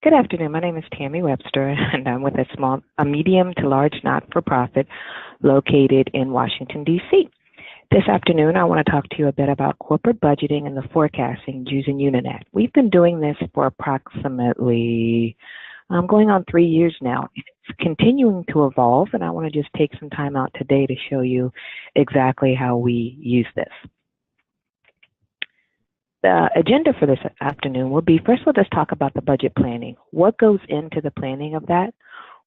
Good afternoon. My name is Tammy Webster, and I'm with a medium to large not-for-profit located in Washington, D.C. This afternoon, I want to talk to you a bit about corporate budgeting and the forecasting using Unanet. We've been doing this for approximately going on 3 years now. It's continuing to evolve, and I want to just take some time out today to show you exactly how we use this. The agenda for this afternoon will be, first we'll just talk about the budget planning. What goes into the planning of that?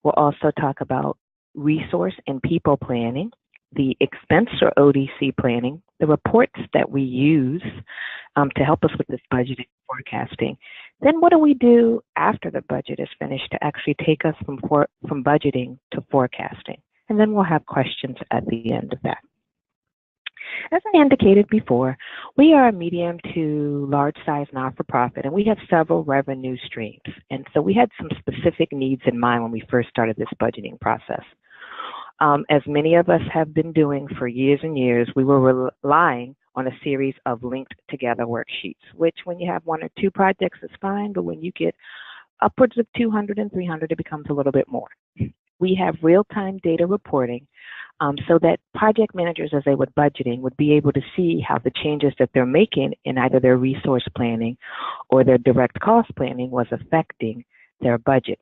We'll also talk about resource and people planning, the expense or ODC planning, the reports that we use to help us with this budgeting forecasting. Then what do we do after the budget is finished to actually take us from budgeting to forecasting? And then we'll have questions at the end of that. As I indicated before, we are a medium to large size not-for-profit, and we have several revenue streams. And so we had some specific needs in mind when we first started this budgeting process. As many of us have been doing for years and years, we were relying on a series of linked together worksheets, which when you have 1 or 2 projects is fine, but when you get upwards of 200 and 300, it becomes a little bit more. We have real-time data reporting so that project managers, as they would budgeting, would be able to see how the changes that they're making in either their resource planning or their direct cost planning was affecting their budget.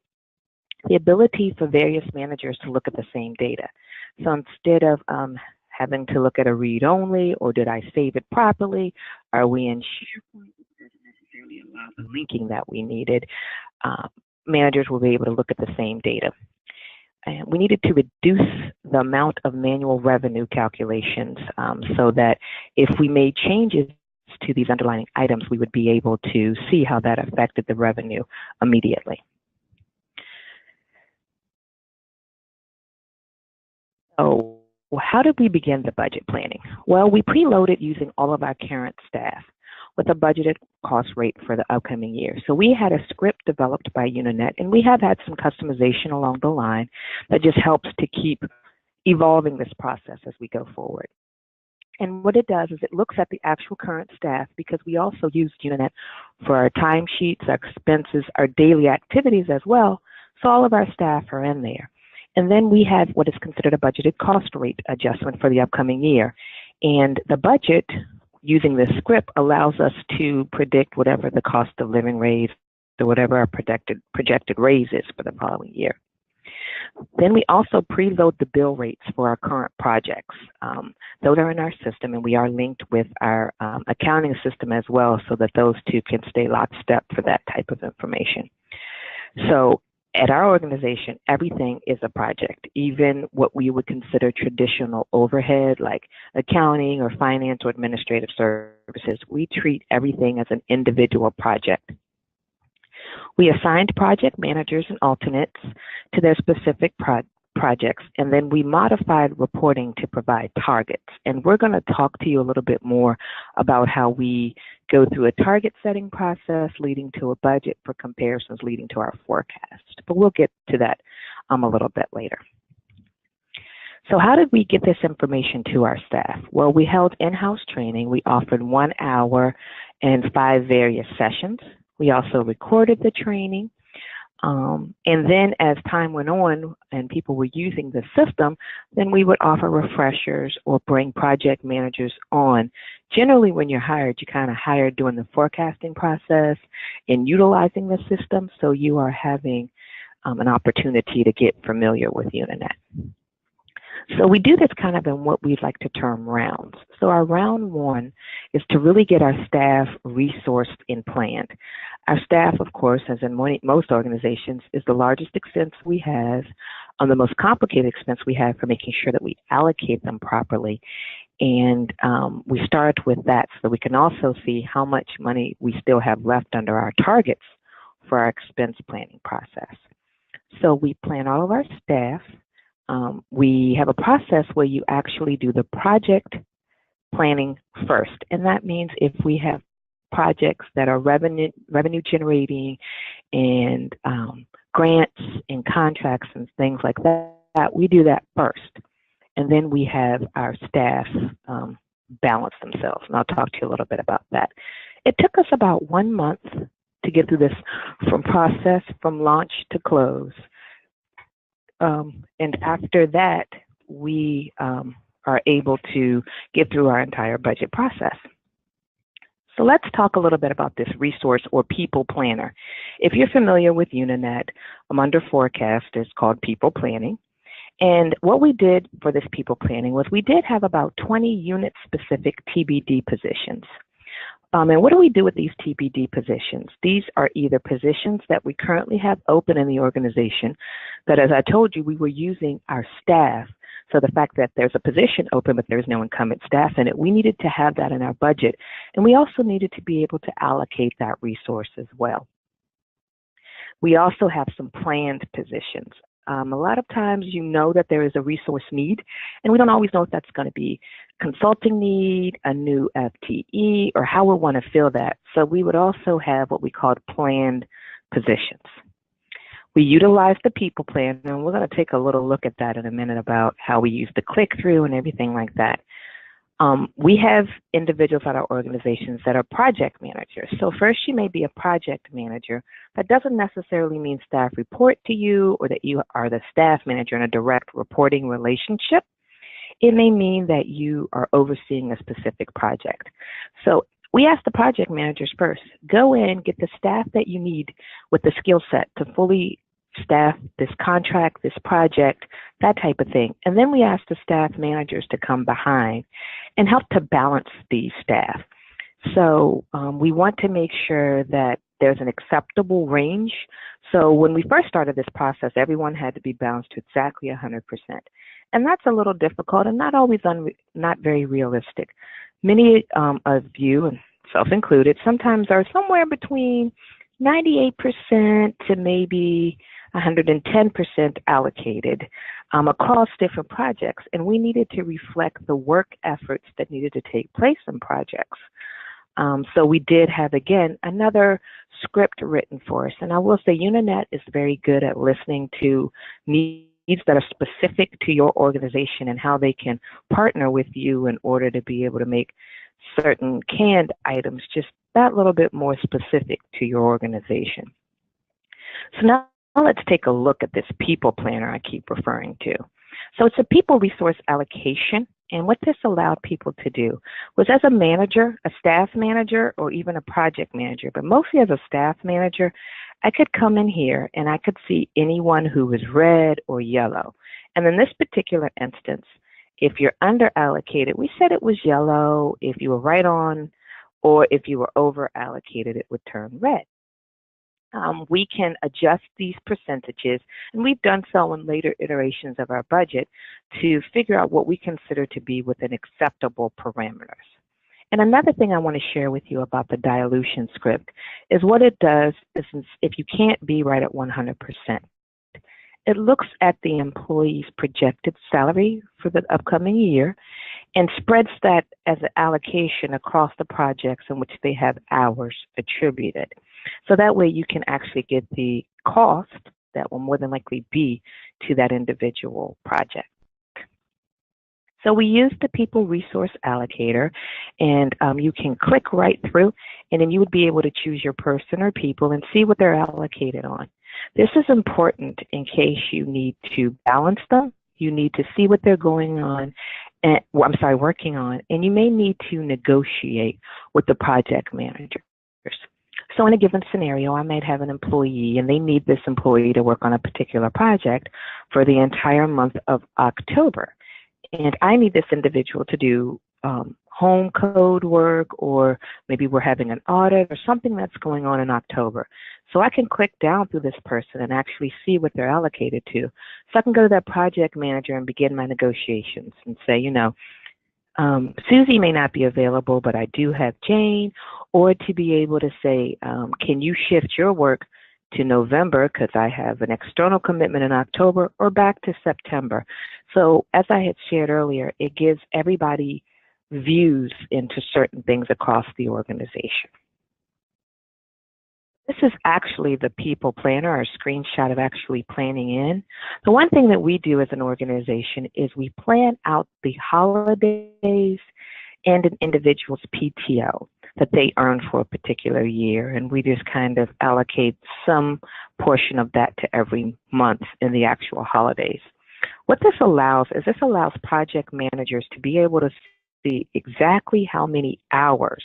The ability for various managers to look at the same data. So instead of having to look at a read-only, or did I save it properly? Are we in SharePoint? It doesn't necessarily allow the linking that we needed. Managers will be able to look at the same data. And we needed to reduce the amount of manual revenue calculations so that if we made changes to these underlying items, we would be able to see how that affected the revenue immediately. So how did we begin the budget planning? Well, we preloaded using all of our current staff with a budgeted cost rate for the upcoming year. So we had a script developed by Unanet, and we have had some customization along the line that just helps to keep evolving this process as we go forward. And what it does is it looks at the actual current staff, because we also used Unanet for our timesheets, our expenses, our daily activities as well. So all of our staff are in there. And then we have what is considered a budgeted cost rate adjustment for the upcoming year. And the budget, using this script, allows us to predict whatever the cost of living raise or whatever our projected raise is for the following year. Then we also preload the bill rates for our current projects. Those are in our system, and we are linked with our accounting system as well, so that those two can stay lockstep for that type of information. So at our organization, everything is a project, even what we would consider traditional overhead like accounting or finance or administrative services. We treat everything as an individual project. We assigned project managers and alternates to their specific projects, and then we modified reporting to provide targets. And we're going to talk to you a little bit more about how we go through a target setting process leading to a budget for comparisons leading to our forecast. But we'll get to that a little bit later. So how did we get this information to our staff? Well, we held in-house training. We offered 1 hour and 5 various sessions. We also recorded the training. And then as time went on and people were using the system, then we would offer refreshers or bring project managers on. Generally, when you're hired, you kind of hired during the forecasting process and utilizing the system, so you are having an opportunity to get familiar with Unanet. So we do this kind of in what we'd like to term rounds. So our round 1 is to really get our staff resourced and planned. Our staff, of course, as in most organizations, is the largest expense we have, the most complicated expense we have for making sure that we allocate them properly. And we start with that so we can also see how much money we still have left under our targets for our expense planning process. So we plan all of our staff. We have a process where you actually do the project planning first, and that means if we have projects that are revenue generating and grants and contracts and things like that, we do that first, and then we have our staff balance themselves, and I'll talk to you a little bit about that. It took us about 1 month to get through this from process, from launch to close. And after that, we are able to get through our entire budget process. So let's talk a little bit about this resource or people planner. If you're familiar with Unanet, under forecast, it's called people planning. And what we did for this people planning was we did have about 20 unit-specific TBD positions. And what do we do with these TBD positions? These are either positions that we currently have open in the organization, that as I told you, we were using our staff. So the fact that there's a position open but there's no incumbent staff in it, we needed to have that in our budget. And we also needed to be able to allocate that resource as well. We also have some planned positions. A lot of times you know that there is a resource need, and we don't always know if that's going to be consulting need, a new FTE, or how we want to fill that. So we would also have what we called planned positions. We utilize the people plan, and we're going to take a little look at that in a minute about how we use the click-through and everything like that. We have individuals at our organizations that are project managers. So first, you may be a project manager. That doesn't necessarily mean staff report to you or that you are the staff manager in a direct reporting relationship. It may mean that you are overseeing a specific project. So we ask the project managers first, go in, get the staff that you need with the skill set to fully staff this contract, this project, that type of thing. And then we ask the staff managers to come behind and help to balance these staff. So we want to make sure that there's an acceptable range. So when we first started this process, everyone had to be balanced to exactly 100%. And that's a little difficult and not always not very realistic. Many of you, and self included, sometimes are somewhere between 98% to maybe 110% allocated across different projects, and we needed to reflect the work efforts that needed to take place in projects. So we did have, again, another script written for us, and I will say Unanet is very good at listening to needs that are specific to your organization and how they can partner with you in order to be able to make certain canned items just that little bit more specific to your organization. So now let's take a look at this people planner I keep referring to. So it's a people resource allocation, and what this allowed people to do was, as a manager, a staff manager, or even a project manager, but mostly as a staff manager, I could come in here and I could see anyone who was red or yellow. And in this particular instance, if you're under allocated, we said it was yellow. If you were right on, or if you were over allocated, it would turn red. We can adjust these percentages, and we've done so in later iterations of our budget to figure out what we consider to be within acceptable parameters. And another thing I want to share with you about the dilution script is what it does is, if you can't be right at 100%, it looks at the employee's projected salary for the upcoming year and spreads that as an allocation across the projects in which they have hours attributed. So that way you can actually get the cost that will more than likely be to that individual project. So we use the People Resource Allocator, and you can click right through, and then you would be able to choose your person or people and see what they're allocated on. This is important in case you need to balance them. You need to see what they're working on, and you may need to negotiate with the project managers. So in a given scenario, I might have an employee, and they need this employee to work on a particular project for the entire month of October. And I need this individual to do home code work, or maybe we're having an audit or something that's going on in October. So I can click down through this person and actually see what they're allocated to. So I can go to that project manager and begin my negotiations and say, you know, Susie may not be available, but I do have Jane, or to be able to say, can you shift your work to November because I have an external commitment in October, or back to September. So as I had shared earlier, it gives everybody views into certain things across the organization. This is actually the people planner, or a screenshot of actually planning in. The one thing that we do as an organization is we plan out the holidays and an individual's PTO. that they earn for a particular year, and we just kind of allocate some portion of that to every month in the actual holidays. What this allows is project managers to be able to see exactly how many hours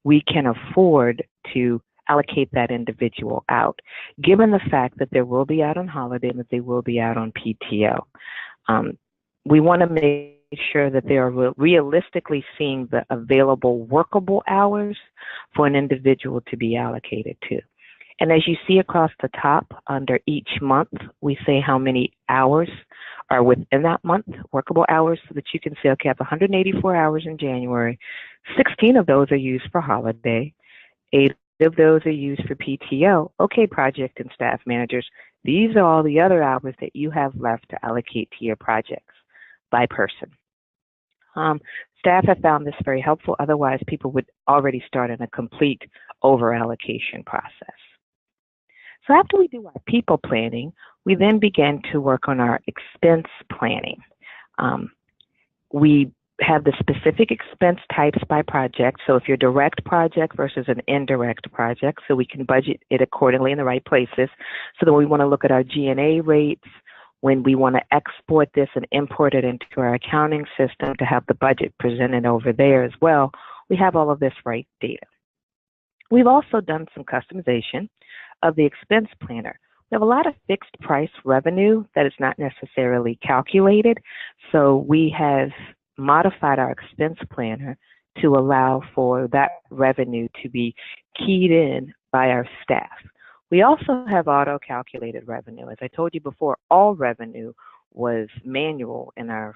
we can afford to allocate that individual out, given the fact that they will be out on holiday and that they will be out on PTO. We want to make sure that they are realistically seeing the available workable hours for an individual to be allocated to. And as you see across the top, under each month, we say how many hours are within that month, workable hours, so that you can say, okay, I have 184 hours in January. 16 of those are used for holiday. 8 of those are used for PTO. Okay, project and staff managers, these are all the other hours that you have left to allocate to your projects by person. Staff have found this very helpful. Otherwise, people would already start in a complete over-allocation process. So after we do our people planning, we then begin to work on our expense planning. We have the specific expense types by project. So if you're a direct project versus an indirect project, so we can budget it accordingly in the right places. So then we want to look at our G&A rates, when we want to export this and import it into our accounting system to have the budget presented over there as well, we have all of this right data. We've also done some customization of the expense planner. We have a lot of fixed price revenue that is not necessarily calculated, so we have modified our expense planner to allow for that revenue to be keyed in by our staff. We also have auto-calculated revenue. As I told you before, all revenue was manual in our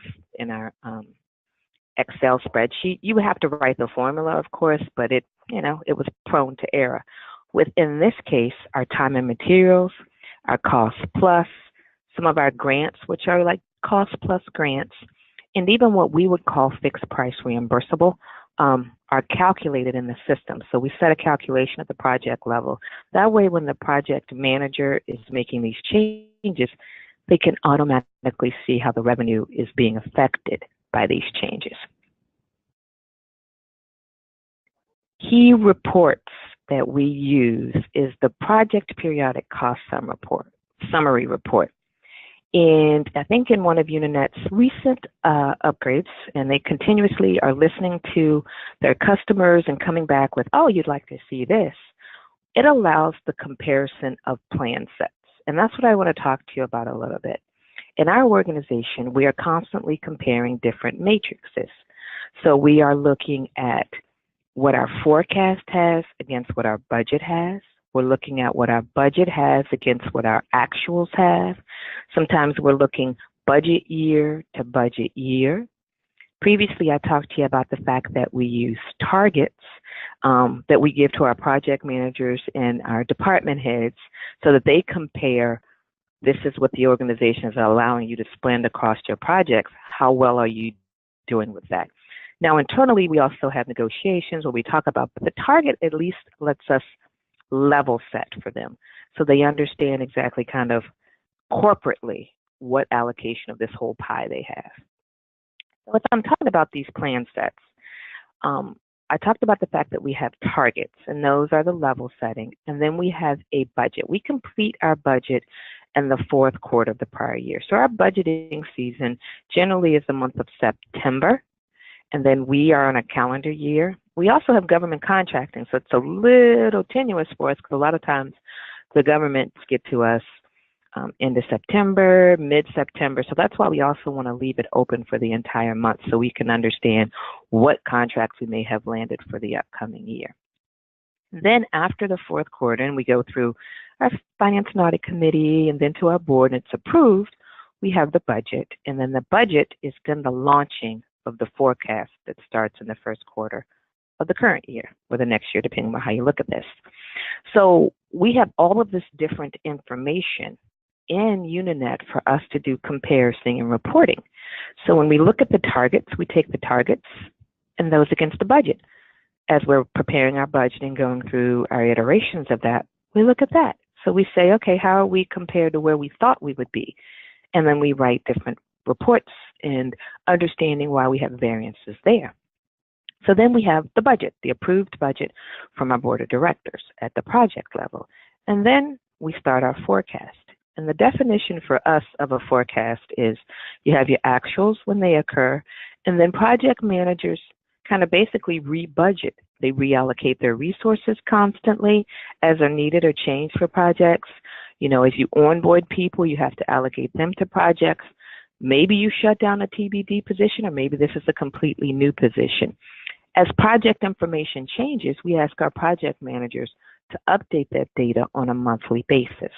Excel spreadsheet. You would have to write the formula, of course, but it was prone to error. Within this case, our time and materials, our cost plus, some of our grants, which are like cost plus grants, and even what we would call fixed price reimbursable, are calculated in the system. So we set a calculation at the project level. That way, when the project manager is making these changes, they can automatically see how the revenue is being affected by these changes. Key reports that we use is the Project Periodic Cost Summary Report. And I think in one of Unanet's recent upgrades, and they continuously are listening to their customers and coming back with, oh, you'd like to see this, it allows the comparison of plan sets. And that's what I want to talk to you about a little bit. In our organization, we are constantly comparing different matrices. So we are looking at what our forecast has against what our budget has. We're looking at what our budget has against what our actuals have. Sometimes we're looking budget year to budget year. Previously, I talked to you about the fact that we use targets that we give to our project managers and our department heads so that they compare, this is what the organization is allowing you to spend across your projects. How well are you doing with that? Now, internally, we also have negotiations where we talk about, but the target at least lets us level set for them so they understand exactly kind of corporately what allocation of this whole pie they have. So if I'm talking about these plan sets, I talked about the fact that we have targets, and those are the level setting, and then we have a budget. We complete our budget in the fourth quarter of the prior year. So our budgeting season generally is the month of September, and then we are on a calendar year. We also have government contracting, so it's a little tenuous for us because a lot of times the governments get to us into September, mid-September. So that's why we also want to leave it open for the entire month so we can understand what contracts we may have landed for the upcoming year. Then after the fourth quarter, and we go through our Finance and Audit Committee and then to our board, and it's approved, we have the budget. And then the budget is then the launching of the forecast that starts in the first quarter of the current year or the next year, depending on how you look at this. So we have all of this different information in Unanet for us to do comparison and reporting. So when we look at the targets, we take the targets and those against the budget. As we're preparing our budget and going through our iterations of that, we look at that. So we say, okay, how are we compared to where we thought we would be? And then we write different reports and understanding why we have variances there. So then we have the budget, the approved budget from our board of directors at the project level. And then we start our forecast. And the definition for us of a forecast is you have your actuals when they occur, and then project managers kind of basically re-budget. They reallocate their resources constantly as are needed or changed for projects. You know, as you onboard people, you have to allocate them to projects. Maybe you shut down a TBD position, or maybe this is a completely new position. As project information changes, we ask our project managers to update that data on a monthly basis.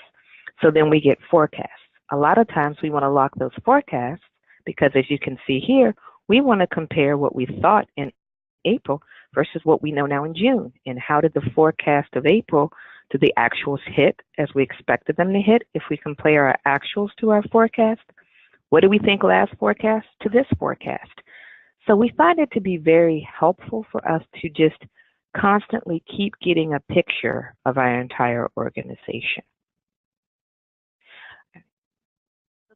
So then we get forecasts. A lot of times we want to lock those forecasts because, as you can see here, we want to compare what we thought in April versus what we know now in June. And how did the forecast of April, did the actuals hit as we expected them to hit? If we compare our actuals to our forecast, what did we think last forecast to this forecast? So we find it to be very helpful for us to just constantly keep getting a picture of our entire organization.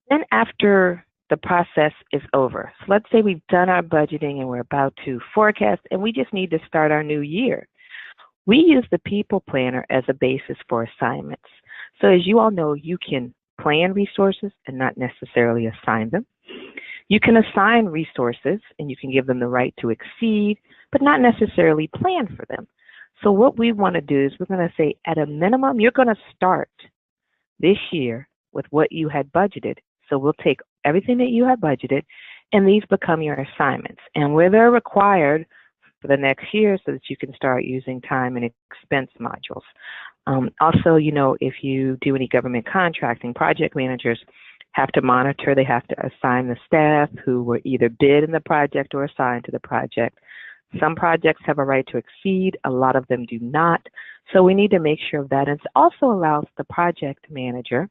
Then after the process is over, so let's say we've done our budgeting and we're about to forecast and we just need to start our new year. We use the People Planner as a basis for assignments. So as you all know, you can plan resources and not necessarily assign them. You can assign resources and you can give them the right to exceed, but not necessarily plan for them. So what we want to do is we're going to say at a minimum, you're going to start this year with what you had budgeted. So we'll take everything that you have budgeted and these become your assignments. And where they're required for the next year so that you can start using time and expense modules. Also, you know, if you do any government contracting, project managers have to monitor, they have to assign the staff who were either bid in the project or assigned to the project. Some projects have a right to exceed, a lot of them do not. So we need to make sure of that. And it also allows the project manager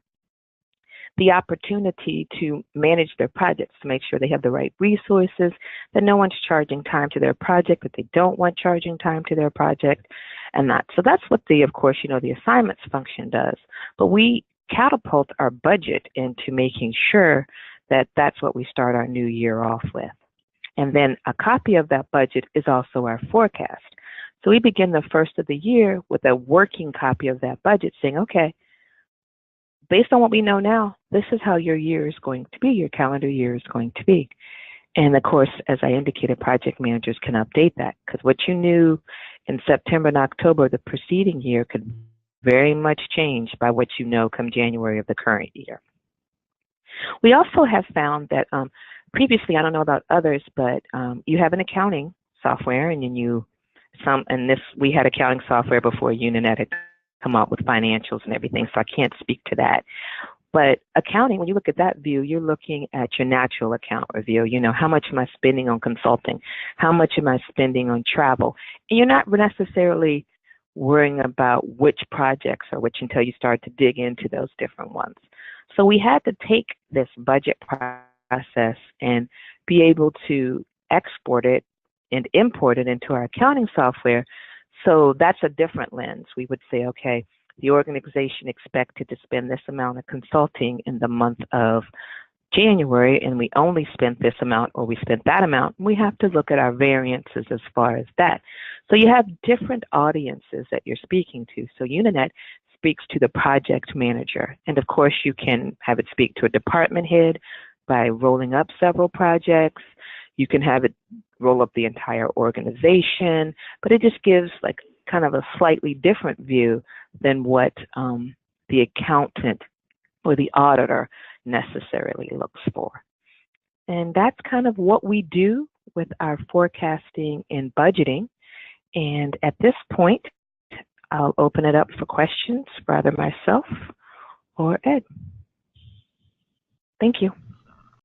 the opportunity to manage their projects, to make sure they have the right resources, that no one's charging time to their project, that they don't want charging time to their project, and that. So that's what the, of course, you know, the assignments function does. But we catapult our budget into making sure that that's what we start our new year off with. And then a copy of that budget is also our forecast. So we begin the first of the year with a working copy of that budget saying, okay, based on what we know now, this is how your year is going to be, your calendar year is going to be. And of course, as I indicated, project managers can update that because what you knew in September and October the preceding year could very much change by what you know come January of the current year. We also have found that previously, I don't know about others, but you have an accounting software, and then we had accounting software before Unanet had come out with financials and everything, so I can't speak to that. But accounting, when you look at that view, you're looking at your natural account review. You know, how much am I spending on consulting? How much am I spending on travel? And you're not necessarily worrying about which projects or which until you start to dig into those different ones. So we had to take this budget process and be able to export it and import it into our accounting software. So that's a different lens. We would say, okay, the organization expected to spend this amount of consulting in the month of January, and we only spent this amount or we spent that amount. We have to look at our variances as far as that. So you have different audiences that you're speaking to. So Unanet speaks to the project manager. And of course, you can have it speak to a department head by rolling up several projects. You can have it roll up the entire organization, but it just gives like kind of a slightly different view than what the accountant or the auditor necessarily looks for. And that's kind of what we do with our forecasting and budgeting. And at this point, I'll open it up for questions for either myself or Ed. Thank you.